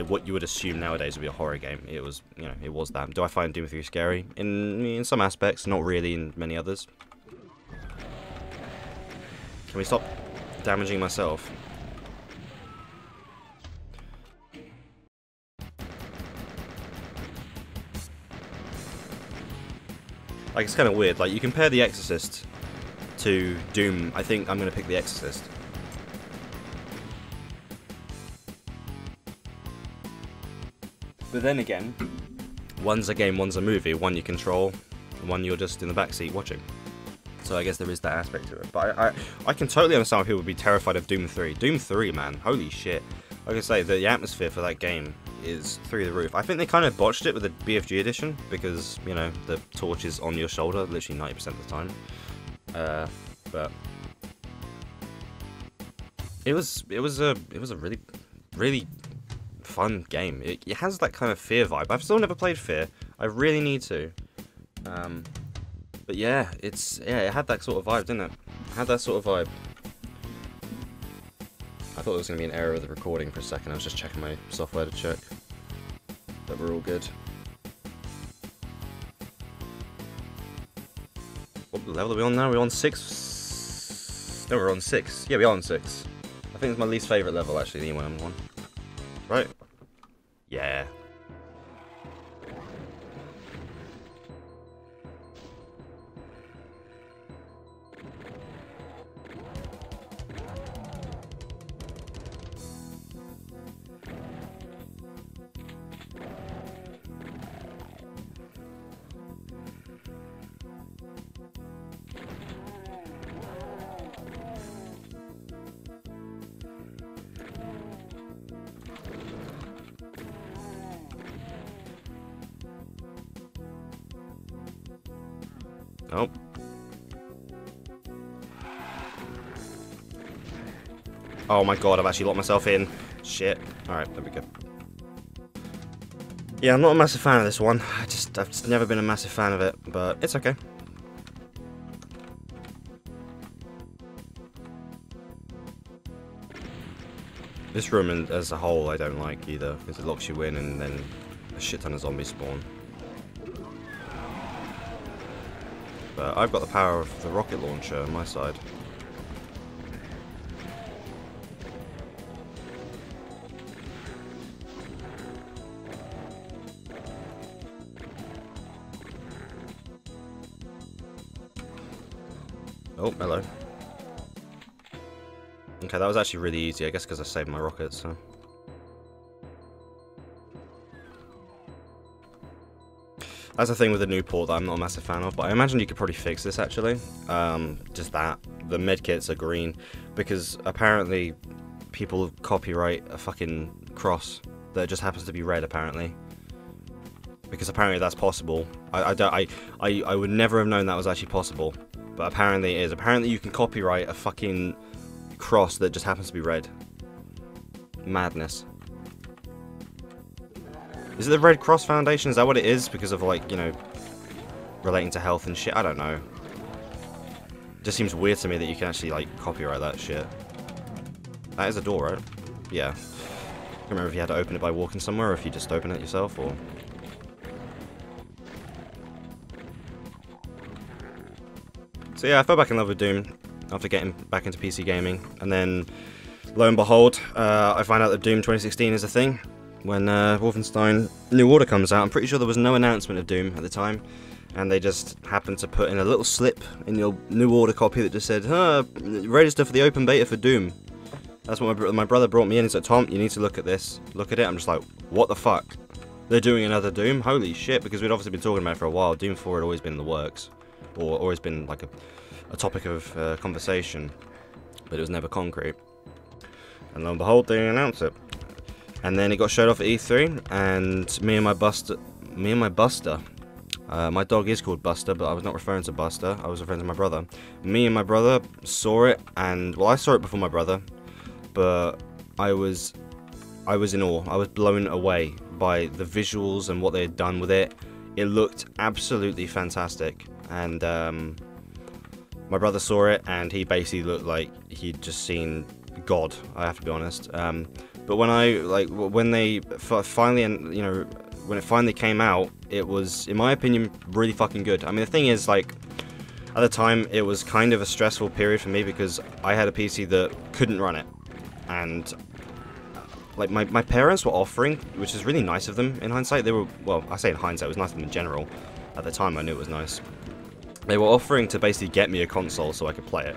what you would assume nowadays would be a horror game. It was, you know, it was that. Do I find Doom 3 scary? In some aspects, not really in many others. Can we stop damaging myself? Like, it's kind of weird. Like, you compare The Exorcist to Doom. I think I'm going to pick The Exorcist. But then again, one's a game, one's a movie. One you control, one you're just in the backseat watching. So I guess there is that aspect to it. But I can totally understand why people would be terrified of Doom 3. Doom 3, man. Holy shit. like I say, the atmosphere for that game is through the roof. I think they kind of botched it with the BFG edition because, you know, the torch is on your shoulder literally 90% of the time. But it was a really fun game. It has that kind of Fear vibe. I've still never played Fear. I really need to. But yeah, it had that sort of vibe, didn't it? It had that sort of vibe. I thought there was going to be an error with the recording for a second. I was just checking my software to check that we're all good. What level are we on now? We're on 6? No, we're on 6. Yeah, we're on 6. I think it's my least favourite level, actually, the one. Right? Yeah. Oh. Oh my god, I've actually locked myself in. Shit. Alright, there we go. Yeah, I'm not a massive fan of this one. I've just never been a massive fan of it, but it's okay. This room as a whole I don't like either, because it locks you in and then a shit ton of zombies spawn. But I've got the power of the rocket launcher on my side. Oh, hello. Okay, that was actually really easy, I guess because I saved my rockets, so. That's the thing with the new port that I'm not a massive fan of, but I imagine you could probably fix this actually. Just that. The medkits are green, because apparently people copyright a fucking cross that just happens to be red apparently. Because apparently that's possible. I would never have known that was actually possible, but apparently it is. Apparently you can copyright a fucking cross that just happens to be red. Madness. Is it the Red Cross Foundation? Is that what it is? Because of, like, you know, relating to health and shit? I don't know. It just seems weird to me that you can actually, like, copyright that shit. That is a door, right? Yeah. I can't remember if you had to open it by walking somewhere or if you just open it yourself, or... So yeah, I fell back in love with Doom after getting back into PC gaming. And then, lo and behold, I find out that Doom 2016 is a thing. When Wolfenstein New Order comes out, I'm pretty sure there was no announcement of Doom at the time, and they just happened to put in a little slip in your New Order copy that just said, register for the open beta for Doom. That's what my brother brought me in. He's like, Tom, you need to look at this. Look at it. I'm just like, what the fuck? They're doing another Doom? Holy shit, because we'd obviously been talking about it for a while. Doom 4 had always been in the works, or always been like a topic of conversation, but it was never concrete. And lo and behold, they announced it. And then it got showed off at E3, and me and my Buster, my dog is called Buster, but I was not referring to Buster, I was referring to my brother. Me and my brother saw it, and, well, I saw it before my brother, but I was in awe. I was blown away by the visuals and what they had done with it. It looked absolutely fantastic, and my brother saw it, and he basically looked like he'd just seen God, I have to be honest. But when they finally, you know, when it finally came out, it was, in my opinion, really fucking good. I mean, the thing is, like, at the time, it was kind of a stressful period for me because I had a PC that couldn't run it. And, like, my parents were offering, which is really nice of them in hindsight. They were, well, I say in hindsight, it was nice of them in general. At the time, I knew it was nice. They were offering to basically get me a console so I could play it.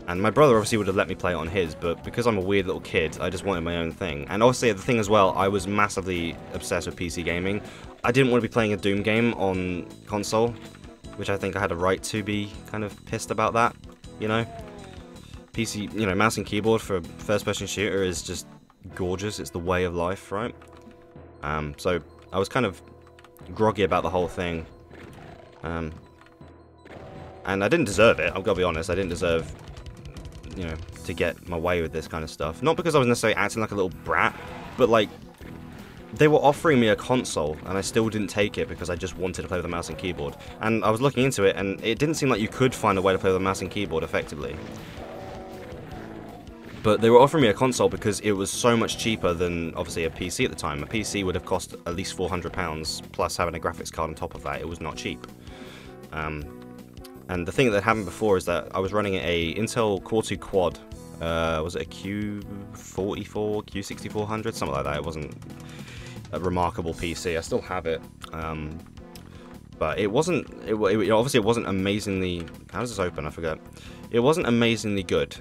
And my brother obviously would have let me play it on his, but because I'm a weird little kid, I just wanted my own thing. And obviously, the thing as well, I was massively obsessed with PC gaming. I didn't want to be playing a Doom game on console, which I think I had a right to be kind of pissed about that, you know? PC, you know, mouse and keyboard for a first-person shooter is just gorgeous. It's the way of life, right? So I was kind of groggy about the whole thing. And I didn't deserve it, I've got to be honest. I didn't deserve, you know, to get my way with this kind of stuff. Not because I was necessarily acting like a little brat, but like, they were offering me a console, and I still didn't take it because I just wanted to play with a mouse and keyboard. And I was looking into it, and it didn't seem like you could find a way to play with a mouse and keyboard effectively. But they were offering me a console because it was so much cheaper than, obviously, a PC at the time. A PC would have cost at least £400, plus having a graphics card on top of that. It was not cheap. And the thing that happened before is that I was running a Intel Core 2 Quad. Was it a Q44, Q6400, something like that. It wasn't a remarkable PC. I still have it, but it wasn't. Obviously, it wasn't amazingly. How does this open? I forget. It wasn't amazingly good.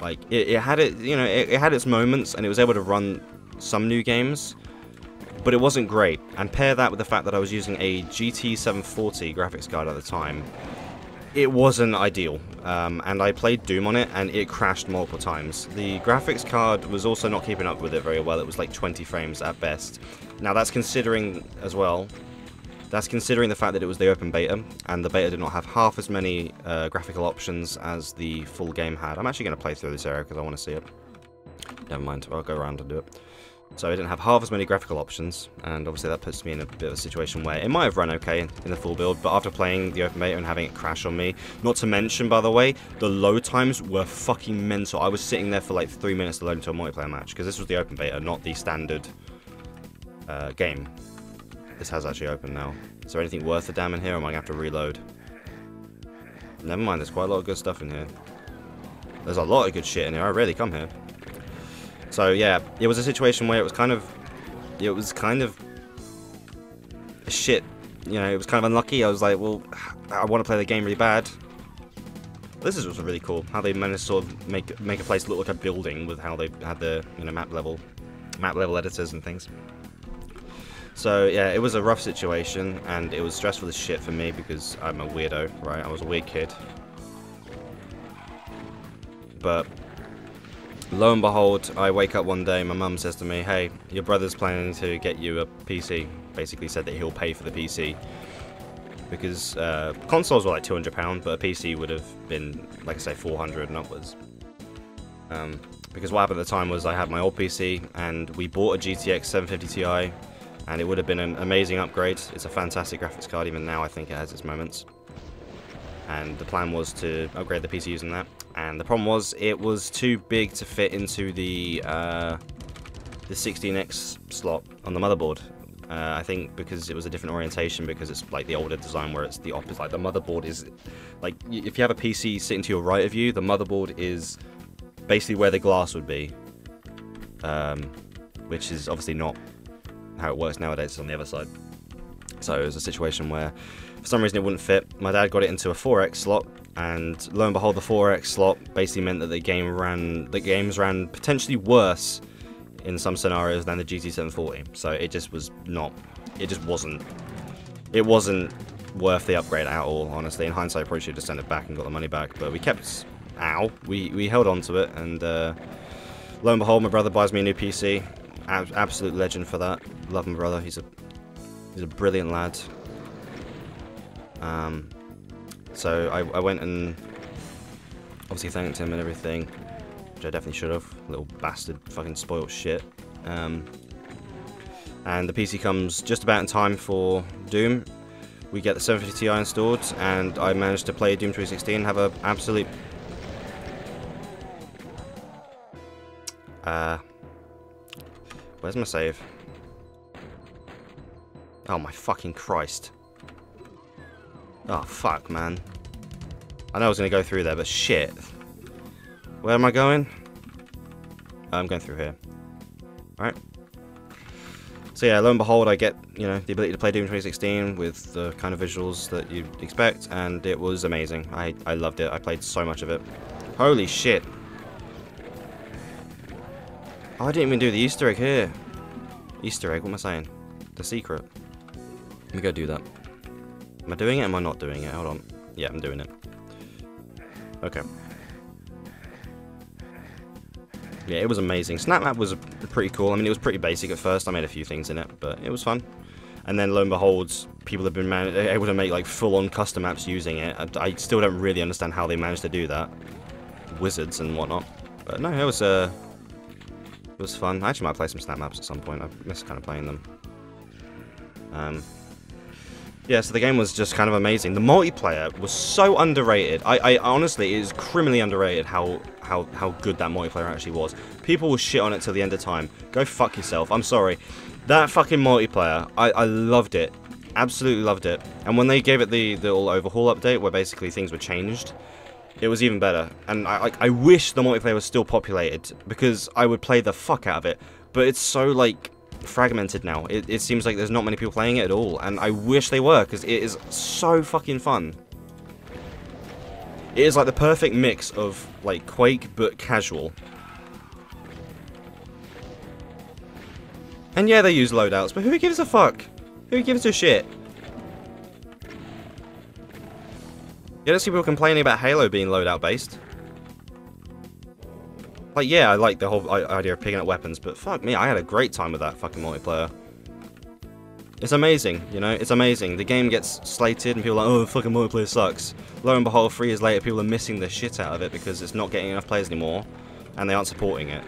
Like it had it, you know, it had its moments, and it was able to run some new games, but it wasn't great. And pair that with the fact that I was using a GT 740 graphics card at the time. It wasn't ideal, and I played Doom on it, and it crashed multiple times. The graphics card was also not keeping up with it very well. It was like 20 frames at best. Now that's considering, as well, that's considering the fact that it was the open beta, and the beta did not have half as many graphical options as the full game had. I'm actually going to play through this area because I want to see it. Never mind, I'll go around and do it. So it didn't have half as many graphical options, and obviously that puts me in a bit of a situation where it might have run okay in the full build, but after playing the open beta and having it crash on me, not to mention, by the way, the load times were fucking mental. I was sitting there for like 3 minutes to load into a multiplayer match, because this was the open beta, not the standard game. This has actually opened now. Is there anything worth a damn in here, or am I going to have to reload? Never mind, there's quite a lot of good stuff in here. There's a lot of good shit in here, I rarely come here. So yeah, it was a situation where it was kind of shit, you know, it was kind of unlucky. I was like, well, I want to play the game really bad. This is also really cool, how they managed to sort of make a place look like a building with how they had the, you know, map level editors and things. So yeah, it was a rough situation, and it was stressful as shit for me because I'm a weirdo, right? I was a weird kid. But lo and behold, I wake up one day, my mum says to me, hey, your brother's planning to get you a PC. Basically said that he'll pay for the PC. Because consoles were like £200, but a PC would have been, like I say, 400 and upwards. Because what happened at the time was I had my old PC, and we bought a GTX 750 Ti, and it would have been an amazing upgrade. It's a fantastic graphics card, even now I think it has its moments. And the plan was to upgrade the PC using that. And the problem was, it was too big to fit into the 16X slot on the motherboard. I think because it was a different orientation, because it's like the older design where it's the opposite. Like the motherboard is, like, if you have a PC sitting to your right of you, the motherboard is basically where the glass would be. Which is obviously not how it works nowadays, it's on the other side. So it was a situation where, for some reason, it wouldn't fit. My dad got it into a 4X slot, and lo and behold, the 4X slot basically meant that the games ran potentially worse in some scenarios than the GT740. So it just was not. It just wasn't. It wasn't worth the upgrade at all. Honestly, in hindsight, I probably should have just sent it back and got the money back. But we kept. We held on to it, and lo and behold, my brother buys me a new PC. Absolute legend for that. Love my brother. He's a brilliant lad. So I went and obviously thanked him and everything, which I definitely should have. Little bastard, fucking spoiled shit. And the PC comes just about in time for Doom. We get the 750 Ti installed, and I managed to play Doom 2016 and have a absolute... where's my save? Oh my fucking Christ. Oh fuck, man. I know I was going to go through there, but shit. Where am I going? I'm going through here. Alright. So yeah, lo and behold, I get, you know, the ability to play Doom 2016 with the kind of visuals that you'd expect, and it was amazing. I loved it. I played so much of it. Holy shit. Oh, I didn't even do the Easter egg here. Easter egg, what am I saying? The secret. Let me go do that. Am I doing it? Am I not doing it? Hold on. Yeah, I'm doing it. Okay. Yeah, it was amazing. Snap map was pretty cool. I mean, it was pretty basic at first. I made a few things in it, but it was fun. And then lo and behold, people have been able to make like full-on custom maps using it. I still don't really understand how they managed to do that. Wizards and whatnot. But no, it was fun. I actually might play some snap maps at some point. I miss kind of playing them. Yeah, so the game was just kind of amazing. The multiplayer was so underrated. I honestly, it is criminally underrated how good that multiplayer actually was. People will shit on it till the end of time. Go fuck yourself. I'm sorry. That fucking multiplayer, I loved it. Absolutely loved it. And when they gave it the little overhaul update where basically things were changed, it was even better. And I wish the multiplayer was still populated because I would play the fuck out of it. But it's so like fragmented now. It seems like there's not many people playing it at all, and I wish they were because it is so fucking fun. It is like the perfect mix of like Quake but casual. And yeah, they use loadouts, but who gives a fuck? Who gives a shit? You don't see people complaining about Halo being loadout based. Like, yeah, I like the whole idea of picking up weapons, but fuck me, I had a great time with that fucking multiplayer. It's amazing, you know, it's amazing. The game gets slated and people are like, oh, fucking multiplayer sucks. Lo and behold, 3 years later, people are missing the shit out of it because it's not getting enough players anymore, and they aren't supporting it.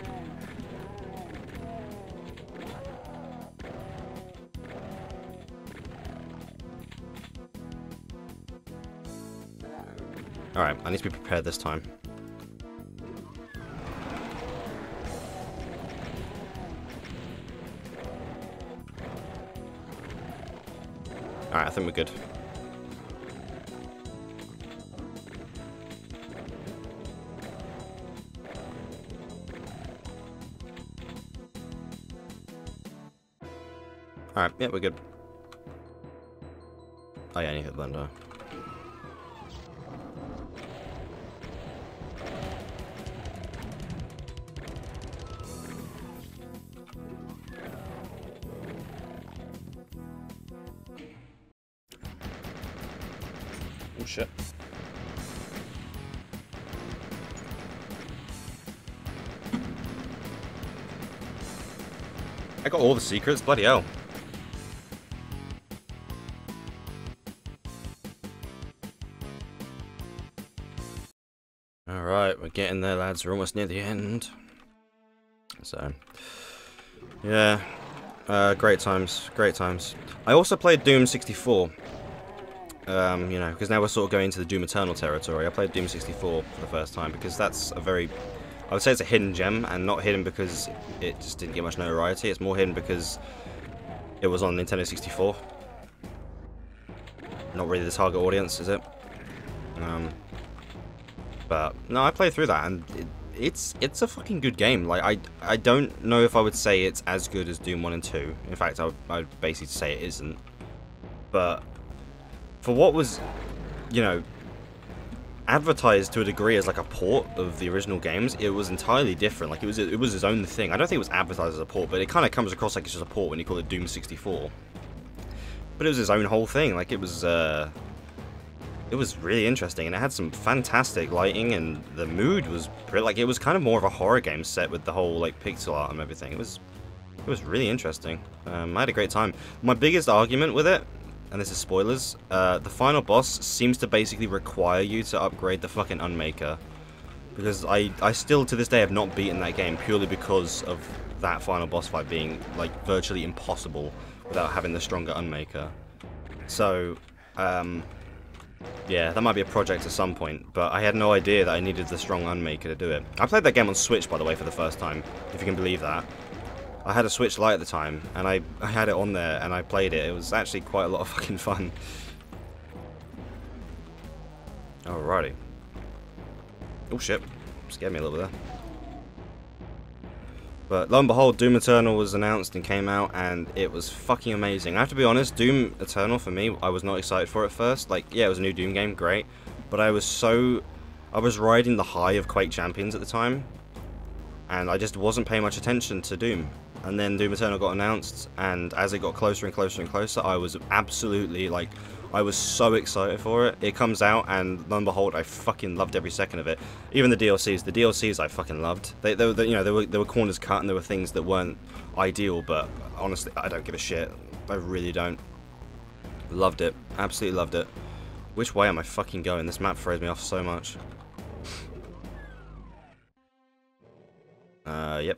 Alright, I need to be prepared this time. Alright, I think we're good. Alright, yeah, we're good. Oh yeah, I need to hit the blender. Oh shit. I got all the secrets, bloody hell. Alright, we're getting there, lads. We're almost near the end. So, yeah. Great times, great times. I also played Doom 64. You know, because now we're sort of going into the Doom Eternal territory. I played Doom 64 for the first time because that's a very... I would say it's a hidden gem, and not hidden because it just didn't get much notoriety. It's more hidden because it was on Nintendo 64. Not really the target audience, is it? But no, I played through that, and it's a fucking good game. Like I don't know if I would say it's as good as Doom 1 and 2. In fact, I'd basically say it isn't. But for what was, you know, advertised to a degree as like a port of the original games, it was entirely different. Like it was its own thing. I don't think it was advertised as a port, but it kind of comes across like it's just a port when you call it Doom 64. But it was its own whole thing. Like it was really interesting, and it had some fantastic lighting, and the mood was like it was kind of more of a horror game set with the whole like pixel art and everything. It was really interesting. I had a great time. My biggest argument with it, and this is spoilers, the final boss seems to basically require you to upgrade the fucking Unmaker. Because I still, to this day, have not beaten that game purely because of that final boss fight being, like, virtually impossible without having the stronger Unmaker. So, yeah, that might be a project at some point, but I had no idea that I needed the strong Unmaker to do it. I played that game on Switch, by the way, for the first time, if you can believe that. I had a Switch Lite at the time, and I had it on there, and I played it. It was actually quite a lot of fucking fun. Alrighty. Oh shit, scared me a little bit there. But lo and behold, Doom Eternal was announced and came out, and it was fucking amazing. I have to be honest, Doom Eternal, for me, I was not excited for at first. Like, yeah, it was a new Doom game, great. But I was riding the high of Quake Champions at the time, and I just wasn't paying much attention to Doom. And then Doom Eternal got announced, and as it got closer and closer and closer, I was absolutely, like, I was so excited for it. It comes out, and lo and behold, I fucking loved every second of it. Even the DLCs. The DLCs I fucking loved. They you know, there were corners cut, and there were things that weren't ideal, but honestly, I don't give a shit. I really don't. Loved it. Absolutely loved it. Which way am I fucking going? This map throws me off so much. Yep.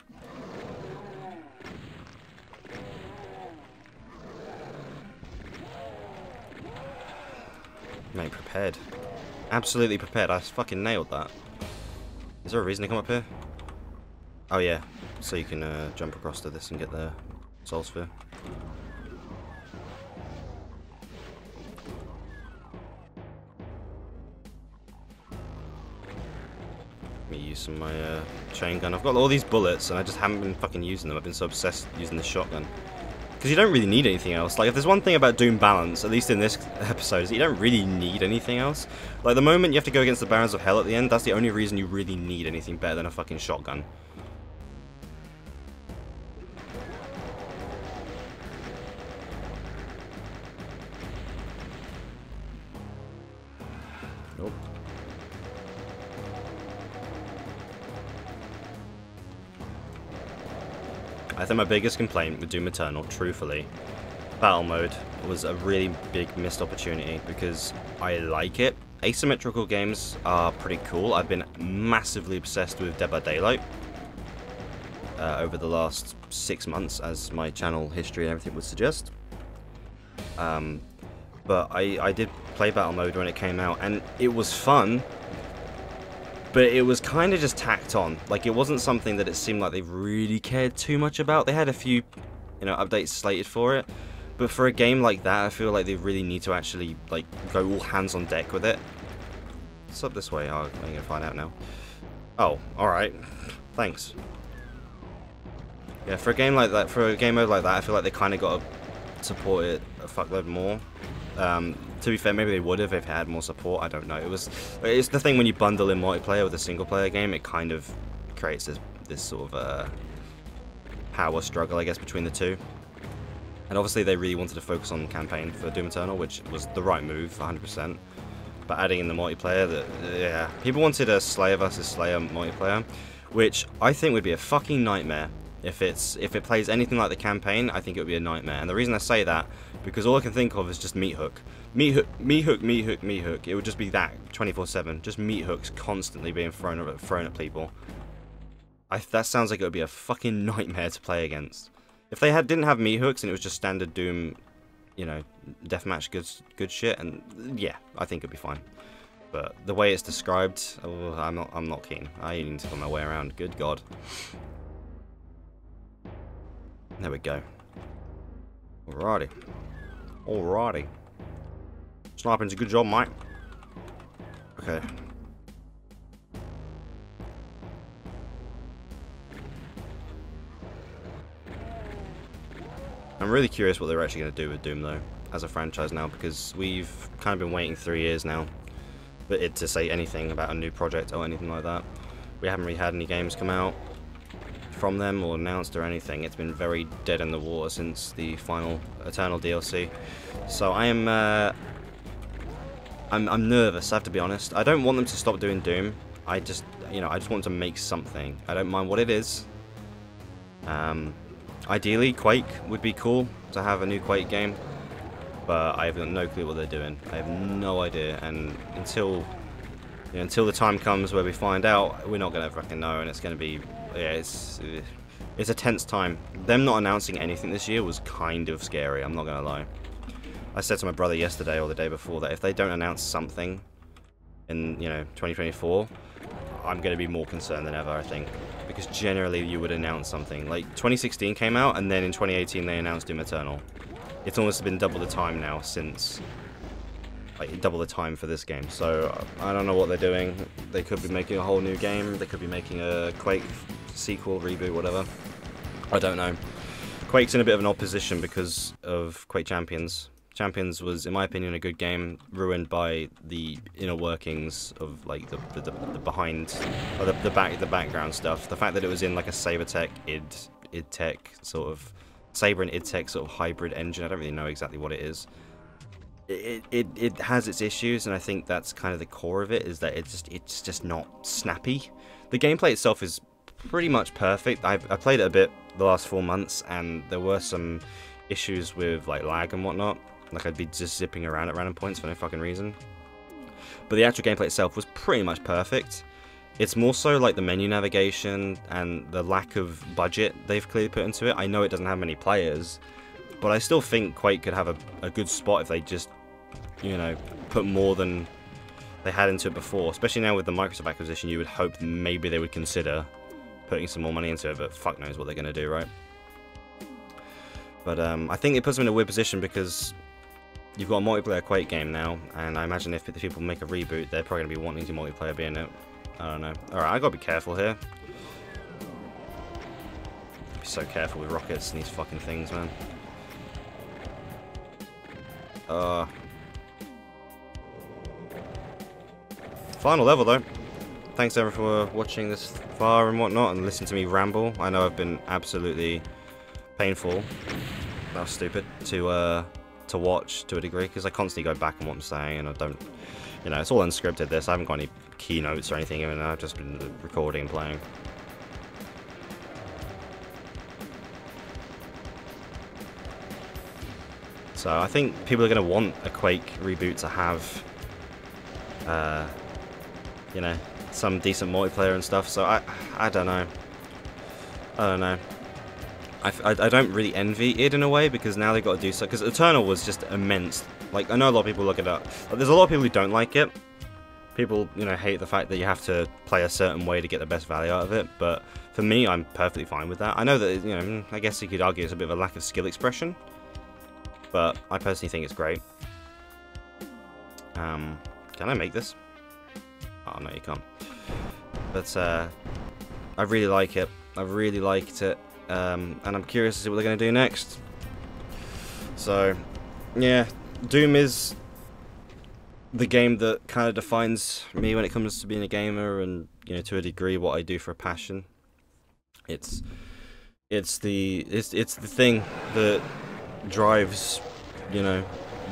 Mate, prepared. Absolutely prepared. I fucking nailed that. Is there a reason to come up here? Oh yeah, so you can jump across to this and get the soul sphere. Let me use some of my chain gun. I've got all these bullets and I just haven't been fucking using them. I've been so obsessed using the shotgun. Because you don't really need anything else. Like, if there's one thing about Doom balance, at least in this episode, is that you don't really need anything else. Like, the moment you have to go against the Barons of Hell at the end, that's the only reason you really need anything better than a fucking shotgun. Nope. I think my biggest complaint with Doom Eternal, truthfully, battle mode, was a really big missed opportunity, because I like it. Asymmetrical games are pretty cool. I've been massively obsessed with Dead by Daylight over the last 6 months, as my channel history and everything would suggest. But I did play battle mode when it came out, and it was fun. But it was kind of just tacked on. Like, it wasn't something that it seemed like they really cared too much about. They had a few, you know, updates slated for it. But for a game like that, I feel like they really need to actually, like, go all hands on deck with it. It's up this way. Oh, I'm going to find out now. Oh, alright. Thanks. Yeah, for a game like that, for a game mode like that, I feel like they kind of got to support it a fuckload more. To be fair, maybe they would have if it had more support. I don't know. It's the thing when you bundle in multiplayer with a single player game, it kind of creates this sort of power struggle, I guess, between the two. And obviously they really wanted to focus on the campaign for Doom Eternal, which was the right move, 100%. But adding in the multiplayer, yeah, people wanted a Slayer versus Slayer multiplayer, which I think would be a fucking nightmare. If it plays anything like the campaign, I think it would be a nightmare. And the reason I say that, because all I can think of is just meat hook. Meat hook, meat hook, meat hook, meat hook. It would just be that 24/7. Just meat hooks constantly being thrown at people. That sounds like it would be a fucking nightmare to play against. If they didn't have meat hooks and it was just standard Doom, you know, deathmatch good shit, and yeah, I think it'd be fine. But the way it's described, oh, I'm not keen. I need to find my way around. Good God. There we go. Alrighty. Alrighty. Sniping's a good job, mate. Okay. I'm really curious what they're actually going to do with Doom, though, as a franchise now, because we've kind of been waiting 3 years now for it to say anything about a new project or anything like that. We haven't really had any games come out from them or announced or anything. It's been very dead in the water since the final Eternal DLC. So I am I'm nervous, I have to be honest. I don't want them to stop doing Doom. I just want to make something. I don't mind what it is. Ideally, Quake would be cool to have a new Quake game, but I have no clue what they're doing. I have no idea, and until the time comes where we find out, we're not gonna fucking know, and it's gonna be, yeah, it's a tense time. Them not announcing anything this year was kind of scary, I'm not gonna lie. I said to my brother yesterday or the day before that if they don't announce something in, 2024, I'm gonna be more concerned than ever, I think. Because generally you would announce something. Like, 2016 came out, and then in 2018 they announced Doom Eternal. It's almost been double the time now since, like, double the time for this game. So I don't know what they're doing. They could be making a whole new game. They could be making a Quake sequel, reboot, whatever. I don't know. Quake's in a bit of an opposition because of Quake Champions. Champions was, in my opinion, a good game, ruined by the inner workings of, like, the behind, or the background stuff. The fact that it was in, like, a Sabertech id Tech sort of Saber and id Tech sort of hybrid engine. I don't really know exactly what it is. it has its issues, and I think that's kind of the core of it, is that it's just not snappy. The gameplay itself is pretty much perfect. I played it a bit the last 4 months, and there were some issues with like lag and whatnot. Like I'd be just zipping around at random points for no fucking reason. But the actual gameplay itself was pretty much perfect. It's more so like the menu navigation and the lack of budget they've clearly put into it. I know it doesn't have many players, but I still think Quake could have a good spot if they just, you know, put more than they had into it before. Especially now with the Microsoft acquisition, you would hope maybe they would consider putting some more money into it, but fuck knows what they're going to do, right? But I think it puts them in a weird position because you've got a multiplayer Quake game now, and I imagine if people make a reboot, they're probably going to be wanting to multiplayer be in it. I don't know. Alright, I gotta be careful here. Be so careful with rockets and these fucking things, man. Final level, though. Thanks, everyone, for watching this far and whatnot, and listening to me ramble. I know I've been absolutely painful. That was stupid. To watch to a degree, because I constantly go back on what I'm saying, and I don't, you know, it's all unscripted this. I haven't got any keynotes or anything, even I've just been recording and playing. So I think people are going to want a Quake reboot to have, you know, some decent multiplayer and stuff. So I don't know. I don't know. I don't really envy it in a way, because now they've got to do so. Because Eternal was just immense. Like, I know a lot of people look at it. There's a lot of people who don't like it. People, you know, hate the fact that you have to play a certain way to get the best value out of it. But for me, I'm perfectly fine with that. I know that, you know, I guess you could argue it's a bit of a lack of skill expression. But I personally think it's great. Can I make this? Oh, no, you can't. But I really like it. I really liked it. And I'm curious to see what they're going to do next. So, yeah, Doom is the game that kind of defines me when it comes to being a gamer, and, you know, to a degree, what I do for a passion. It's the thing that drives, you know,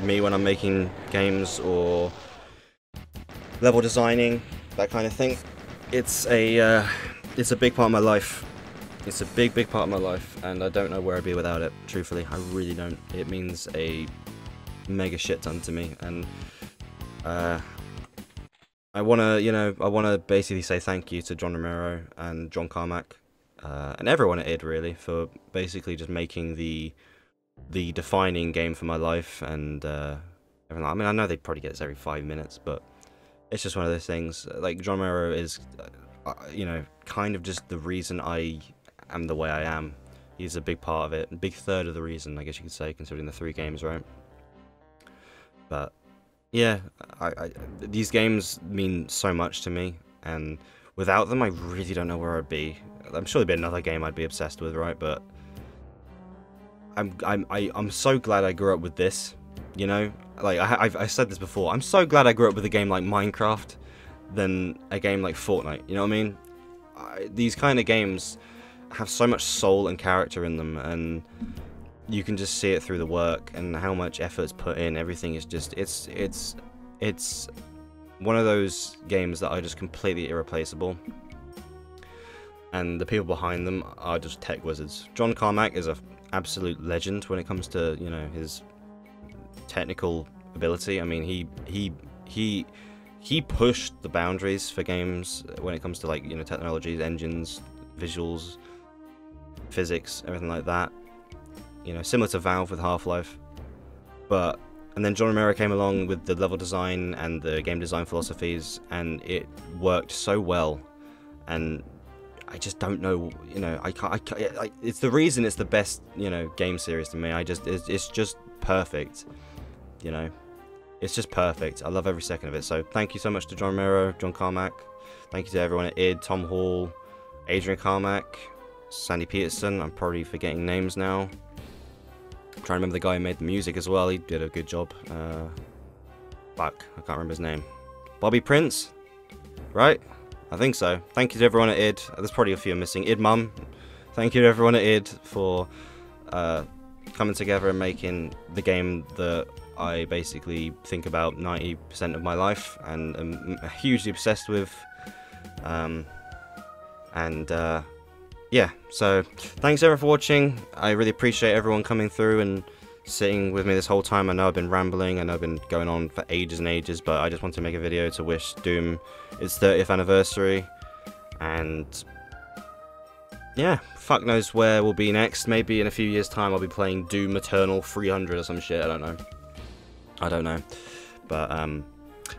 me when I'm making games or level designing, that kind of thing. It's a big part of my life. It's a big part of my life, and I don't know where I'd be without it, truthfully. I really don't. It means a mega shit ton to me, and I wanna basically say thank you to John Romero and John Carmack, and everyone at id, really, for basically just making the defining game for my life, and everything. I mean, I know they probably get this every 5 minutes, but it's just one of those things. Like, John Romero is, you know, kind of just the reason I am the way I am. He's a big part of it, a big third of the reason, I guess you could say, considering the 3 games, right? But yeah, these games mean so much to me, and without them, I really don't know where I'd be. I'm sure there'd be another game I'd be obsessed with, right? But I'm so glad I grew up with this. You know, like I've said this before. I'm so glad I grew up with a game like Minecraft than a game like Fortnite. You know what I mean? These kind of games have so much soul and character in them, and you can just see it through the work and how much effort's put in. Everything is just it's one of those games that are just completely irreplaceable, and the people behind them are just tech wizards. John Carmack is an absolute legend when it comes to, you know, his technical ability. I mean, he pushed the boundaries for games when it comes to, like, you know, technologies, engines, visuals, physics, everything like that. You know, similar to Valve with Half-Life. And then John Romero came along with the level design and the game design philosophies, and it worked so well. And I just don't know, you know, it's the reason it's the best, you know, game series to me. It's just perfect, you know. It's just perfect. I love every second of it. So thank you so much to John Romero, John Carmack. Thank you to everyone at id, Tom Hall, Adrian Carmack, Sandy Peterson. I'm probably forgetting names now. I'm trying to remember the guy who made the music as well. He did a good job. Fuck, I can't remember his name. Bobby Prince, right? I think so. Thank you to everyone at id. There's probably a few missing. id Mum. Thank you to everyone at id for coming together and making the game that I basically think about 90% of my life and am hugely obsessed with. Yeah, so thanks everyone for watching. I really appreciate everyone coming through and sitting with me this whole time. I know I've been rambling and I've been going on for ages and ages, but I just want to make a video to wish Doom its 30th anniversary. And yeah, fuck knows where we'll be next. Maybe in a few years' time I'll be playing Doom Eternal 300 or some shit. I don't know. But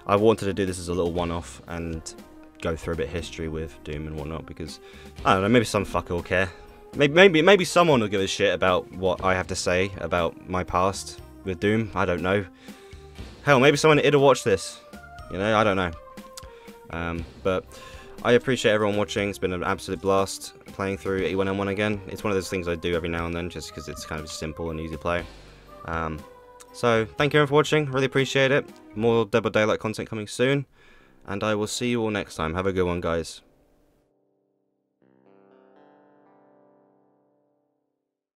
I wanted to do this as a little one-off and go through a bit of history with Doom and whatnot, because I don't know, maybe some fucker will care. Maybe someone will give a shit about what I have to say about my past with Doom. I don't know. Hell, maybe someone it'll watch this. You know, I don't know. But I appreciate everyone watching. It's been an absolute blast playing through E1M1 again. It's one of those things I do every now and then just because it's kind of simple and easy to play. So thank you everyone for watching. Really appreciate it. More Dead by Daylight content coming soon. And I will see you all next time. Have a good one, guys.